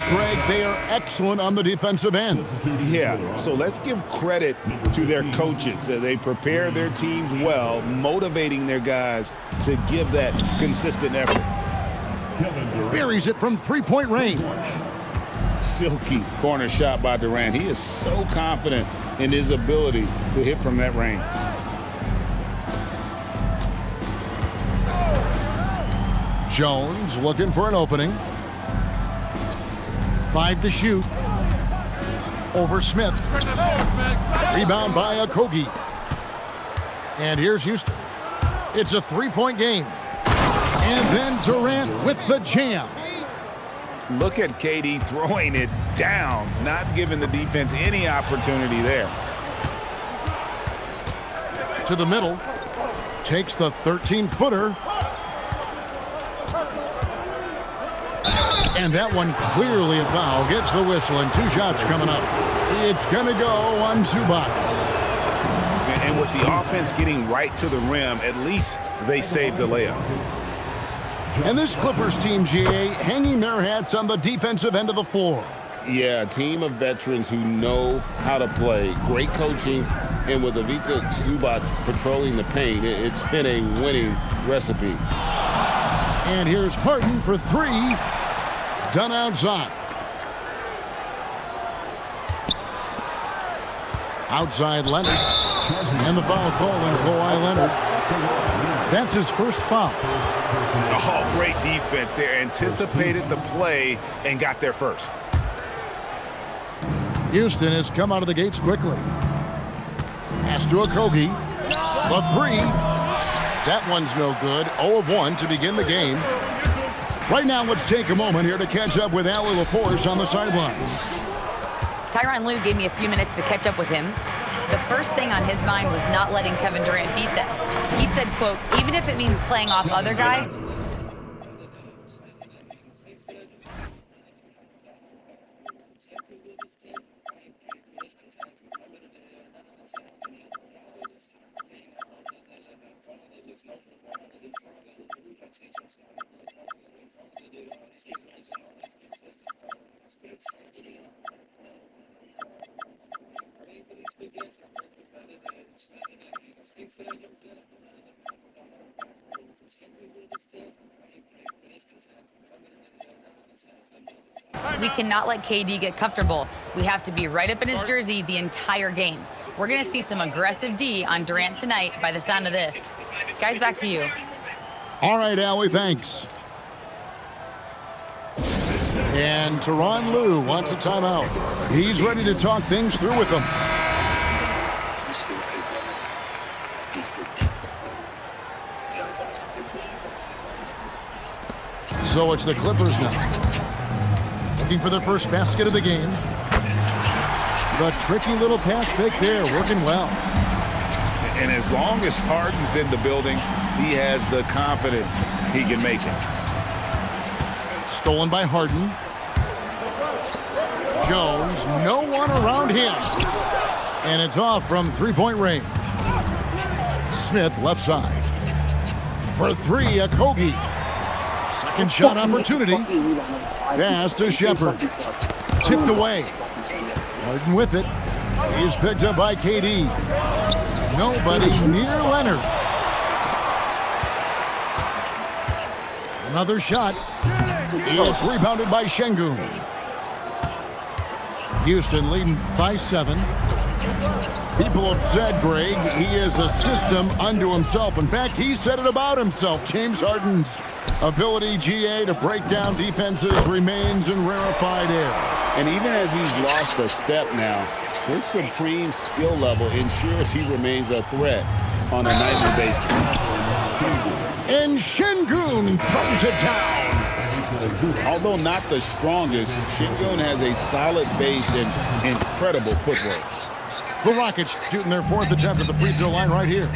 Greg, they are excellent on the defensive end. Yeah, so let's give credit to their coaches. They prepare their teams well, motivating their guys to give that consistent effort. Buries it from three-point range. Silky corner shot by Durant. He is so confident in his ability to hit from that range. Jones looking for an opening. 5 to shoot. Over Smith. Rebound by Okogie. And here's Houston. It's a three-point game. And then Durant with the jam. Look at KD throwing it down, not giving the defense any opportunity there. To the middle. Takes the 13-footer. And that one clearly a foul. Gets the whistle and 2 shots coming up. It's going to go on Zubac. And with the offense getting right to the rim, at least they saved the layup. And this Clippers team, GA, hanging their hats on the defensive end of the floor. Yeah, a team of veterans who know how to play. Great coaching. And with Ivica Zubac patrolling the paint, it's been a winning recipe. And here's Harden for 3. Done outside. Outside Leonard. And the foul call on Kawhi Leonard. That's his first foul. Oh, great defense there. Anticipated the play and got there first. Houston has come out of the gates quickly. Pass to Okogie. The 3. That one's no good. 0 of 1 to begin the game. Right now, let's take a moment here to catch up with Allie LaForce on the sidelines. Tyronn Lue gave me a few minutes to catch up with him. The first thing on his mind was not letting Kevin Durant beat them. He said, quote, even if it means playing off other guys. We cannot let KD get comfortable. We have to be right up in his jersey the entire game. We're going to see some aggressive D on Durant tonight by the sound of this. Guys, back to you. All right, Allie, thanks. And Tyronn Lue wants a timeout. He's ready to talk things through with them. So it's the Clippers now. Looking for their first basket of the game. The tricky little pass fake there, working well. And as long as Harden's in the building, he has the confidence he can make it. Stolen by Harden. Jones, no one around him. And it's off from three-point range. Smith, left side. For 3, Okogie. Second shot opportunity. Pass to Shepard. Tipped away. Harden with it. He's picked up by KD. Nobody near Leonard. Another shot. It's rebounded by Şengün. Houston leading by 7. People have said, Greg, he is a system unto himself. In fact, he said it about himself. James Harden's ability, GA, to break down defenses remains in rarefied air. And even as he's lost a step now, his supreme skill level ensures he remains a threat on a nightly basis. And Şengün throws it down. Although not the strongest, Şengün has a solid base and incredible footwork. The Rockets shooting their 4th attempt at the free throw line right here.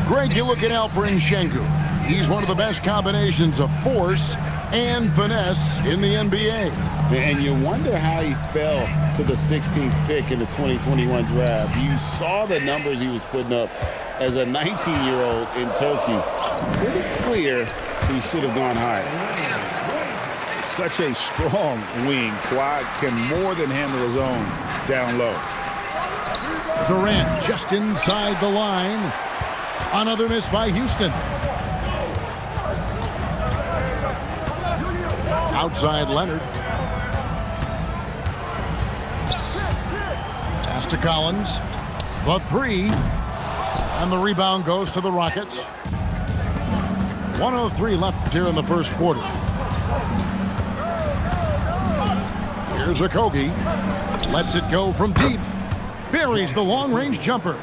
Greg, you look at Alperen Şengün. He's one of the best combinations of force and finesse in the NBA. And you wonder how he fell to the 16th pick in the 2021 draft. You saw the numbers he was putting up as a 19-year-old in Turkey. Pretty clear he should have gone higher. such a strong wing. Kawhi can more than handle his own down low. Durant just inside the line. Another miss by Houston. Outside Leonard. Pass to Collins. The three. And the rebound goes to the Rockets. 1:03 left here in the first quarter. Here's Okogie. Lets it go from deep. Buries the long-range jumper.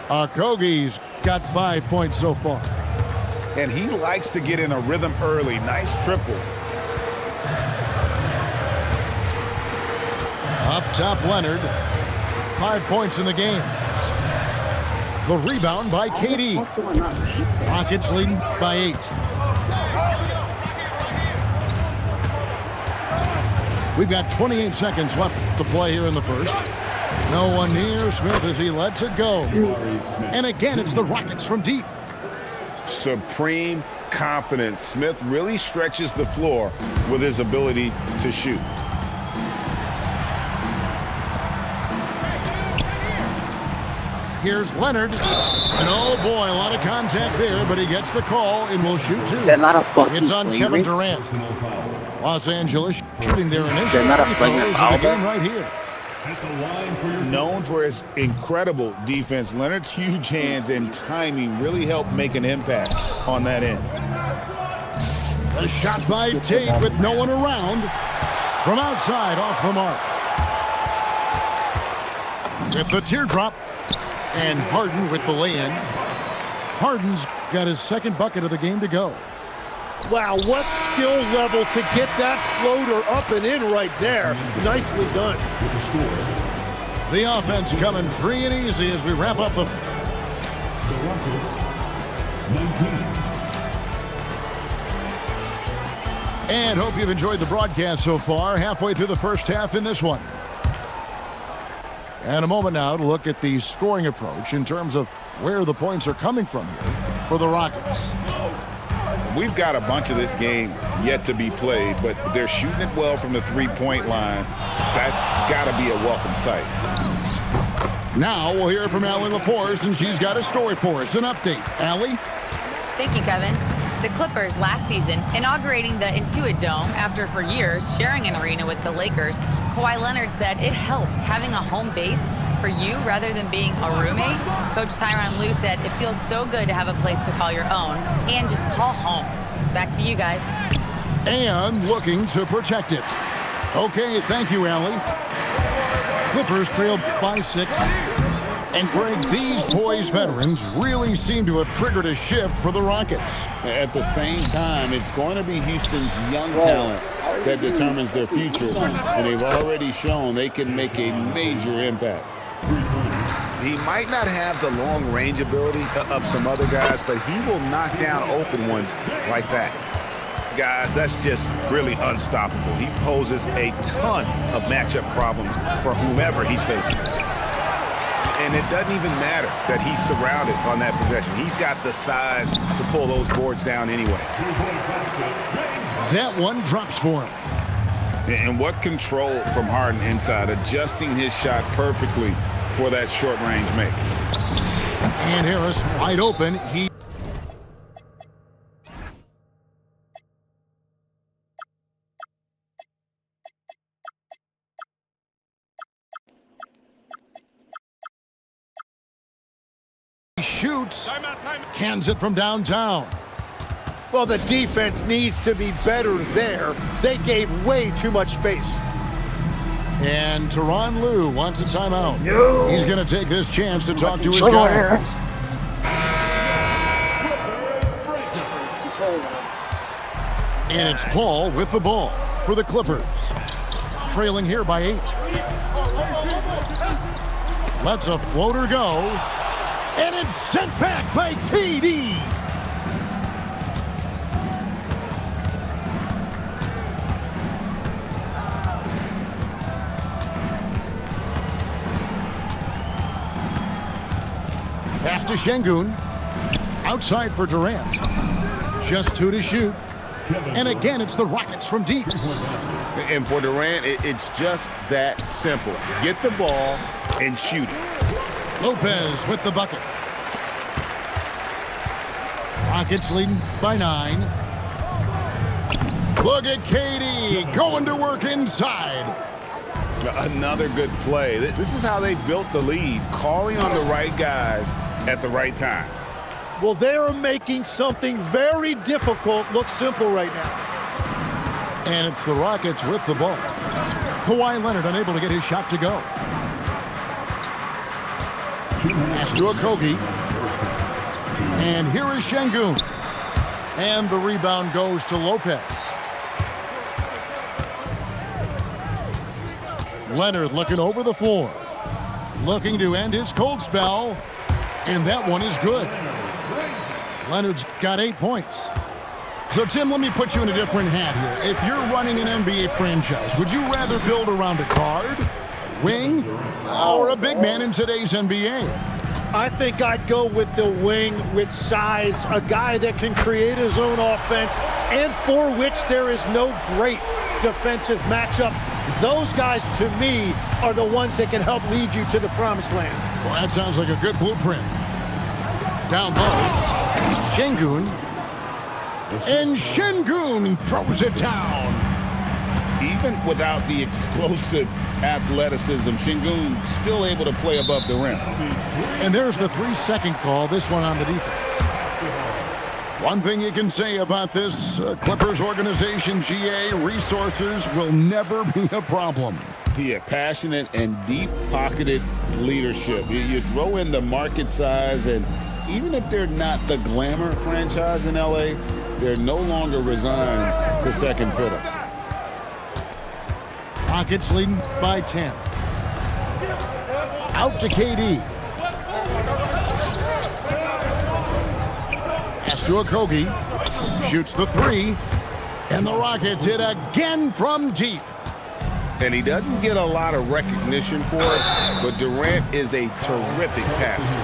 Okogie's got 5 points so far. And he likes to get in a rhythm early. Nice triple. Up top, Leonard. 5 points in the game. The rebound by KD. Rockets leading by 8. We've got 28 seconds left to play here in the first. No one near Smith as he lets it go. And again, it's the Rockets from deep. Supreme confidence. Smith really stretches the floor with his ability to shoot. Here's Leonard. And oh boy, a lot of contact there, but he gets the call and will shoot two. Is that not a fucking It's on flame Kevin rate? Durant. Los Angeles shooting their initial Is that not a free flagrant throws foul? in the game right here. Known for his incredible defense, Leonard's huge hands and timing really helped make an impact on that end. A shot by Tate with no one around. From outside, off the mark. With the teardrop. And Harden with the lay-in. Harden's got his second bucket of the game to go. Wow, what skill level to get that floater up and in right there. Nicely done. The offense coming free and easy as we wrap up the... And hope you've enjoyed the broadcast so far. Halfway through the first half in this one. And a moment now to look at the scoring approach in terms of where the points are coming from here for the Rockets. We've got a bunch of this game yet to be played, but they're shooting it well from the three-point line. That's got to be a welcome sight. Now we'll hear from Allie LaForce, and she's got a story for us. An update. Allie? Thank you, Kevin. The Clippers last season inaugurating the Intuit Dome after for years sharing an arena with the Lakers, Kawhi Leonard said it helps having a home base for you rather than being a roommate. Coach Tyronn Lue said it feels so good to have a place to call your own and just call home. Back to you guys. And looking to protect it. Okay, thank you, Allie. Clippers trailed by 6. And Greg, these poised veterans really seem to have triggered a shift for the Rockets. At the same time, it's going to be Houston's young talent that determines their future, and they've already shown they can make a major impact. He might not have the long-range ability of some other guys, but he will knock down open ones like that. Guys, that's just really unstoppable. He poses a ton of matchup problems for whomever he's facing. And it doesn't even matter that he's surrounded on that possession. He's got the size to pull those boards down anyway. That one drops for him. And what control from Harden inside, adjusting his shot perfectly for that short-range make. And Harris wide open. He shoots, cans it from downtown. Well, the defense needs to be better there. They gave way too much space. And Tyronn Lue wants a timeout. He's going to take this chance to talk to his guys. And it's Paul with the ball for the Clippers. Trailing here by 8. Lets a floater go. And it's sent back by KD. Pass to Şengün. Outside for Durant. Just 2 to shoot. And again, it's the Rockets from deep. And for Durant, it's just that simple. Get the ball and shoot it. Lopez with the bucket. Rockets leading by 9. Look at KD going to work inside. Another good play. This is how they built the lead, calling on the right guys at the right time. Well, they are making something very difficult look simple right now. And it's the Rockets with the ball. Kawhi Leonard unable to get his shot to go. Pass to Okogie. And here is Şengün. And the rebound goes to Lopez. Leonard looking over the floor. Looking to end his cold spell. And that one is good. Leonard's got 8 points. So, Tim, let me put you in a different hat here. If you're running an NBA franchise, would you rather build around a guard, a wing, or a big man in today's NBA? I think I'd go with the wing with size, a guy that can create his own offense and for which there is no great defensive matchup. Those guys, to me, are the ones that can help lead you to the promised land. Well, that sounds like a good blueprint. Down low, Şengün. And Şengün throws it down. Even without the explosive athleticism, Şengün still able to play above the rim. And there's the 3-second call, this one on the defense. One thing you can say about this Clippers organization, GA, resources will never be a problem. Yeah, passionate and deep-pocketed leadership. You throw in the market size, and even if they're not the glamour franchise in LA, they're no longer resigned to second fiddle. Rockets leading by 10. Out to KD. Pass to Okogie. Shoots the 3. And the Rockets hit again from deep. And he doesn't get a lot of recognition for it, but Durant is a terrific passer.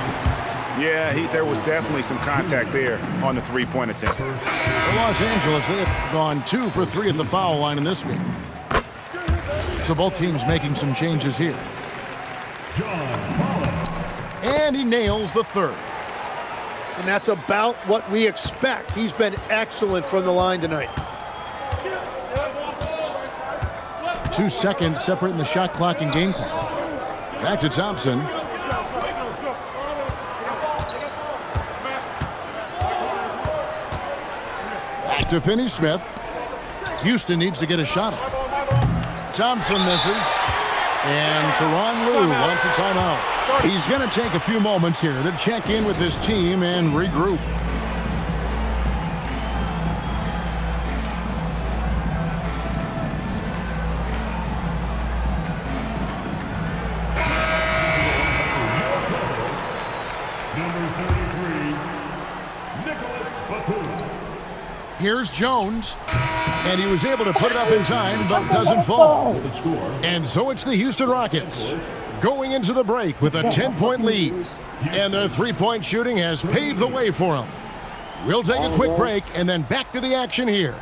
Yeah, there was definitely some contact there on the three-point attempt. For Los Angeles, they have gone 2 for 3 at the foul line in this game. So both teams making some changes here. And he nails the 3rd. And that's about what we expect. He's been excellent from the line tonight. 2 seconds separating the shot clock and game clock. Back to Thompson. Back to Finney-Smith. Houston needs to get a shot off. Thompson misses. And Tyronn Lue wants a timeout. He's going to take a few moments here to check in with his team and regroup. Here's Jones, and he was able to put it up in time, but doesn't fall. And so it's the Houston Rockets going into the break with a 10-point lead, and their three-point shooting has paved the way for them. We'll take a quick break and then back to the action here.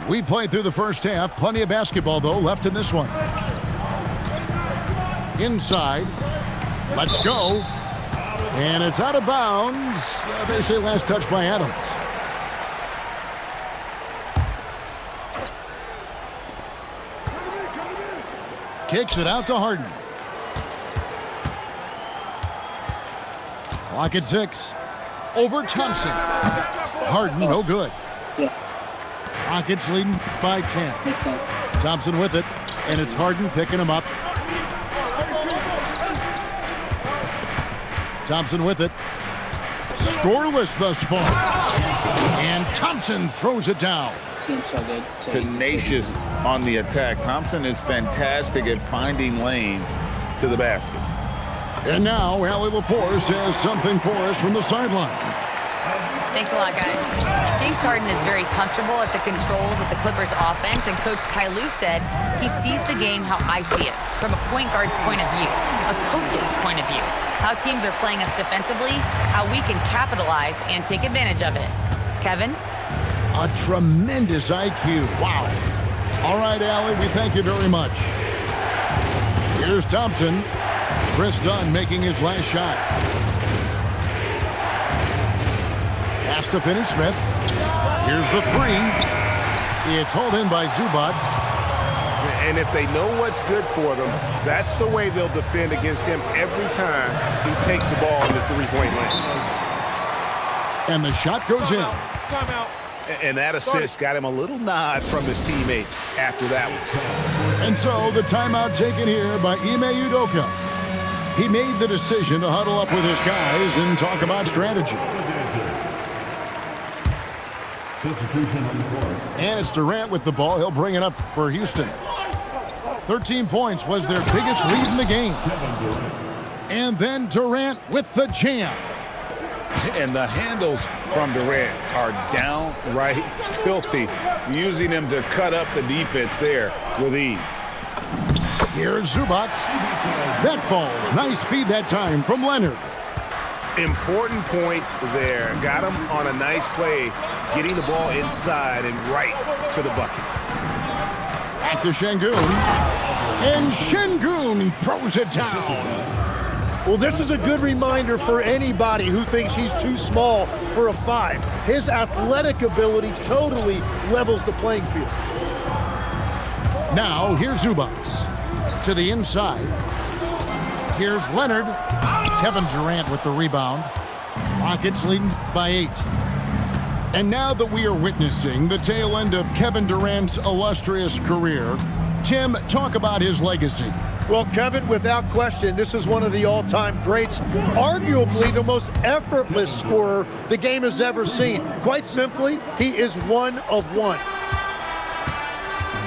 We played through the first half. Plenty of basketball, though, left in this one. Inside. Let's go. And it's out of bounds. They say last touch by Adams. Kicks it out to Harden. Clock at 6. Over Thompson. Harden, no good. Rockets leading by 10. Makes sense. Thompson with it, and it's Harden picking him up. Thompson with it. Scoreless thus far. And Thompson throws it down. Seems so good. So Tenacious on the attack. Thompson is fantastic at finding lanes to the basket. And now Allie LaForce has something for us from the sideline. Thanks a lot, guys. James Harden is very comfortable at the controls of the Clippers offense, and Coach Ty Lue said he sees the game how I see it, from a point guard's point of view, a coach's point of view, how teams are playing us defensively, how we can capitalize and take advantage of it. Kevin? A tremendous IQ. Wow. All right, Allie, we thank you very much. Here's Thompson. Chris Dunn making his last shot. Pass to Finney Smith. Here's the three. It's hauled in by Zubac. And if they know what's good for them, that's the way they'll defend against him every time he takes the ball in the three-point lane. And the shot goes in. Timeout. And that assist got him a little nod from his teammates after that one. And so the timeout taken here by Ime Udoka. He made the decision to huddle up with his guys and talk about strategy. And it's Durant with the ball. He'll bring it up for Houston. 13 points was their biggest lead in the game. And then Durant with the jam. And the handles from Durant are downright filthy, using him to cut up the defense there with ease. Here's Zubac. That falls. Nice feed that time from Leonard. Important points there. Got him on a nice play, getting the ball inside and right to the bucket. Back to Şengün. And Şengün throws it down. Well, this is a good reminder for anybody who thinks he's too small for a 5. His athletic ability totally levels the playing field. Now, here's Zubac. To the inside. Here's Leonard. Kevin Durant with the rebound. Rockets leading by 8. And now that we are witnessing the tail end of Kevin Durant's illustrious career, Tim, talk about his legacy. Well, Kevin, without question, this is one of the all-time greats, arguably the most effortless scorer the game has ever seen. Quite simply, he is one of one.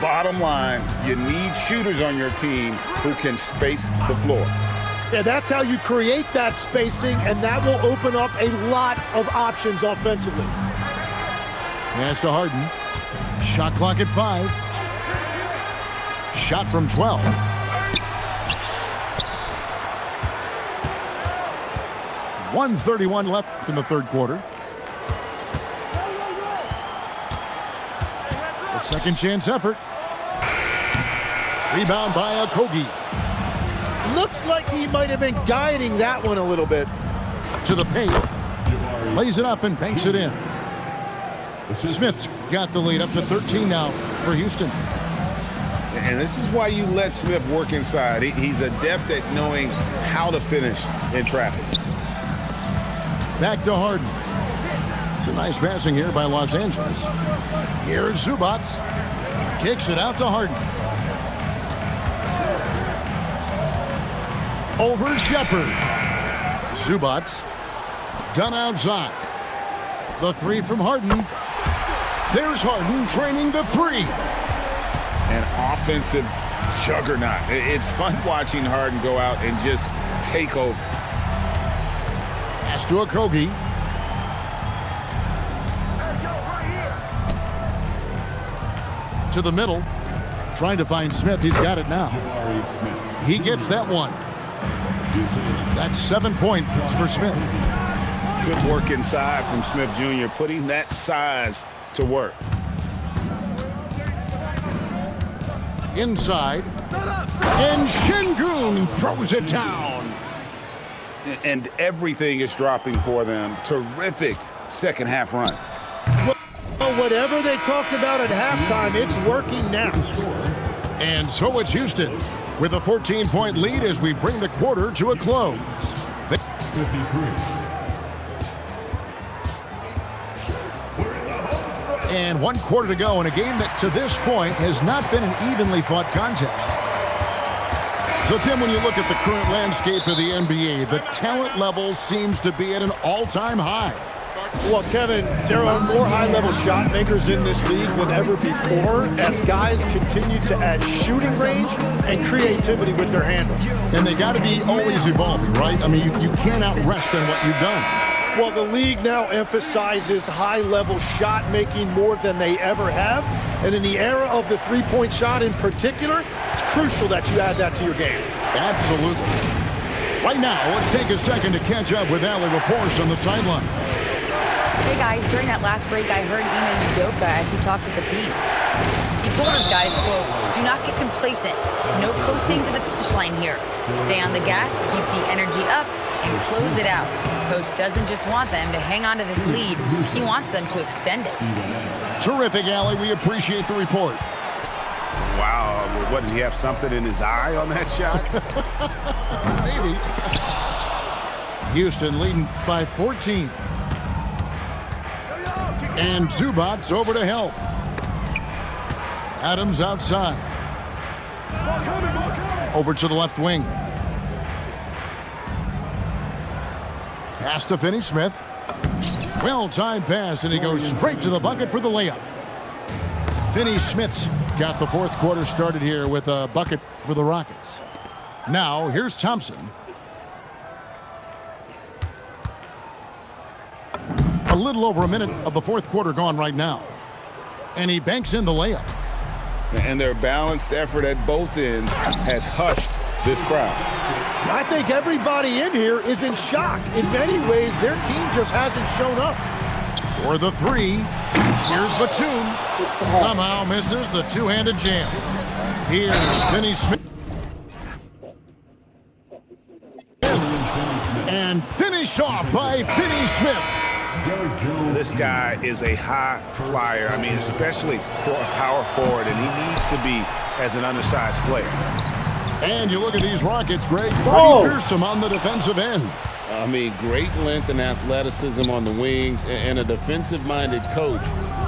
Bottom line, you need shooters on your team who can space the floor. Yeah, that's how you create that spacing, and that will open up a lot of options offensively. Pass to Harden. Shot clock at 5. Shot from 12. .131 left in the third quarter. A second chance effort. Rebound by Okogie. Looks like he might have been guiding that one a little bit. To the paint. Lays it up and banks it in. Smith's got the lead up to 13 now for Houston. And this is why you let Smith work inside. He's adept at knowing how to finish in traffic. Back to Harden. It's a nice passing here by Los Angeles. Here's Zubac. Kicks it out to Harden. Over Shepherd. Zubac. Done outside. The three from Harden. There's Harden training the three. An offensive juggernaut. It's fun watching Harden go out and just take over. Pass to Okogie. To the middle. Trying to find Smith. He's got it now. He gets that one. That's 7 points for Smith. Good work inside from Smith Jr., putting that size to work. Inside. And Şengün throws it down. And everything is dropping for them. Terrific second half run. Well, whatever they talked about at halftime, it's working now. And so it's Houston with a 14-point lead as we bring the quarter to a close. And 1 quarter to go in a game that to this point has not been an evenly fought contest. So, Tim, when you look at the current landscape of the NBA, the talent level seems to be at an all-time high. Well, Kevin, there are more high-level shot makers in this league than ever before as guys continue to add shooting range and creativity with their handle. And they got to be always evolving, right? I mean, you cannot rest on what you've done. Well, the league now emphasizes high-level shot making more than they ever have. And in the era of the three-point shot in particular, it's crucial that you add that to your game. Absolutely. Right now, let's take a second to catch up with Allie LaForce on the sideline. Hey guys, during that last break, I heard Ime Udoka as he talked with the team. He told us guys, quote, "Do not get complacent. No coasting to the finish line here. Stay on the gas, keep the energy up, and close it out. Coach doesn't just want them to hang on to this lead. He wants them to extend it." Terrific, Allie. We appreciate the report. Wow, what, did he have something in his eye on that shot? Maybe. Houston leading by 14. And Zubac's over to help. Adams outside. Over to the left wing. Pass to Finney-Smith. Well-timed pass, and he goes straight to the bucket for the layup. Finney-Smith's got the fourth quarter started here with a bucket for the Rockets. Now, here's Thompson. A little over a minute of the fourth quarter gone right now. And he banks in the layup. And their balanced effort at both ends has hushed this crowd. I think everybody in here is in shock. In many ways, their team just hasn't shown up. For the three, here's Batum. Somehow misses the two-handed jam. Here's Finney-Smith. And finished off by Finney-Smith. This guy is a high flyer. I mean, especially for a power forward, and he needs to be as an undersized player. And you look at these Rockets, Greg, pretty fearsome on the defensive end. I mean, great length and athleticism on the wings, and a defensive-minded coach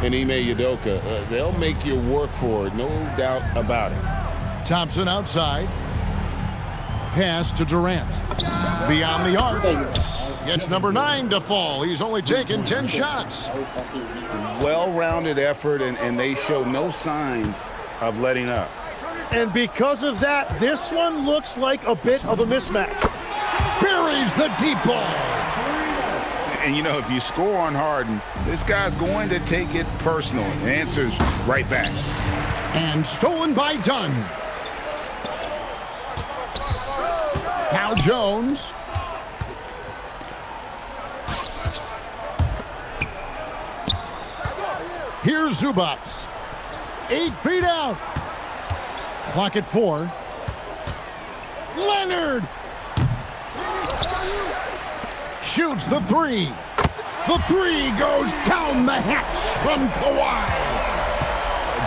in Ime Udoka. They'll make you work for it, no doubt about it. Thompson outside. Pass to Durant. Beyond the arc. Gets number 9 to fall. He's only taken 10 shots. Well-rounded effort, and they show no signs of letting up. And because of that, this one looks like a bit of a mismatch. Buries the deep ball. And, you know, if you score on Harden, this guy's going to take it personal. Answers right back. And stolen by Dunn. Now Jones. Here's Zubac. 8 feet out. Clock at 4. Leonard shoots the 3. The 3 goes down the hatch from Kawhi.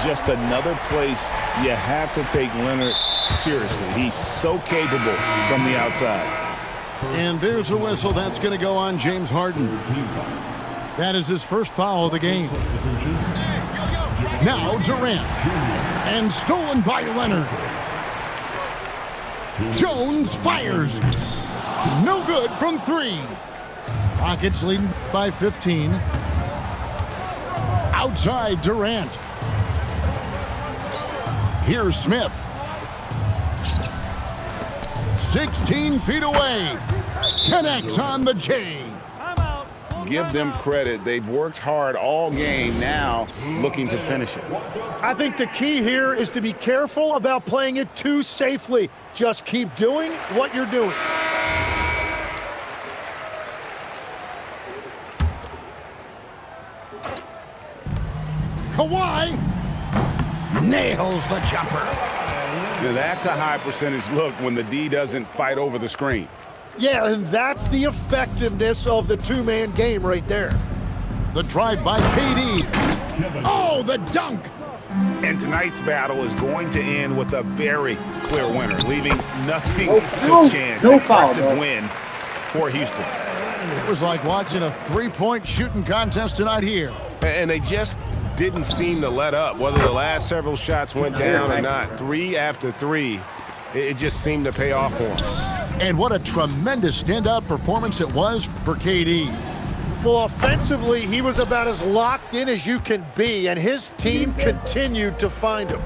Just another place you have to take Leonard seriously. He's so capable from the outside. And there's a whistle. That's going to go on James Harden. That is his first foul of the game. Now Durant. And stolen by Leonard. Jones fires. No good from 3. Rockets leading by 15. Outside Durant. Here's Smith. 16 feet away. Connects on the J. Give them credit. They've worked hard all game, now looking to finish it. I think the key here is to be careful about playing it too safely. Just keep doing what you're doing. Kawhi nails the jumper. Now that's a high percentage look when the D doesn't fight over the screen. Yeah, and that's the effectiveness of the two-man game right there. The drive by KD. Oh, the dunk. And tonight's battle is going to end with a very clear winner, leaving nothing to chance. Impressive win for Houston. It was like watching a three-point shooting contest tonight here. And they just didn't seem to let up, whether the last several shots went down or not. 3 after 3, it just seemed to pay off for them. And what a tremendous standout performance it was for KD. Well, offensively, he was about as locked in as you can be, and his team continued to find him.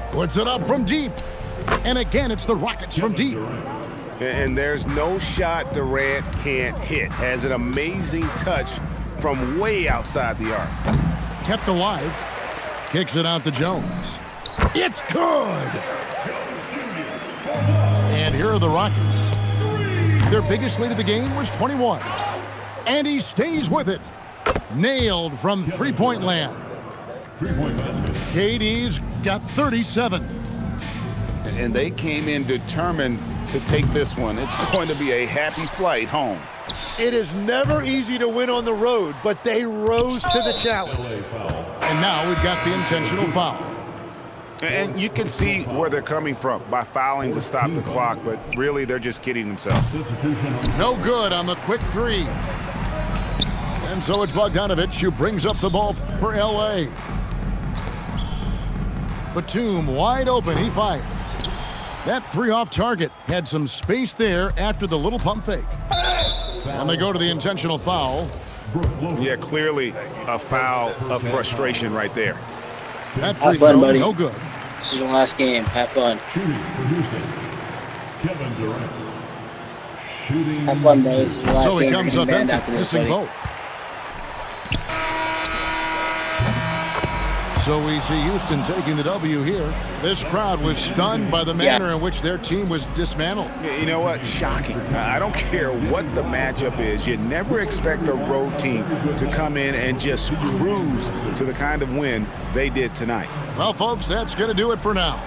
Puts it up from deep. And again, it's the Rockets from deep. And there's no shot Durant can't hit. Has an amazing touch from way outside the arc. Kept alive. Kicks it out to Jones. It's good! And here are the Rockets. Their biggest lead of the game was 21. And he stays with it. Nailed from three-point land. KD's got 37. And they came in determined to take this one. It's going to be a happy flight home. It is never easy to win on the road, but they rose to the challenge. And now we've got the intentional foul. And you can see where they're coming from by fouling to stop the clock, but really they're just kidding themselves. No good on the quick three. And so it's Bogdanovich who brings up the ball for L.A. Batum wide open, he fires. That three off target had some space there after the little pump fake. And they go to the intentional foul. Yeah, clearly a foul of frustration right there. That free Have fun, throw, buddy. no good. This is your last game. Have fun. Have fun, buddy. This is your last So game. he You're comes getting up banned empty, after this, missing buddy. both. So we see Houston taking the W here. This crowd was stunned by the manner in which their team was dismantled. You know what? Shocking. I don't care what the matchup is. You never expect a road team to come in and just cruise to the kind of win they did tonight. Well, folks, that's going to do it for now.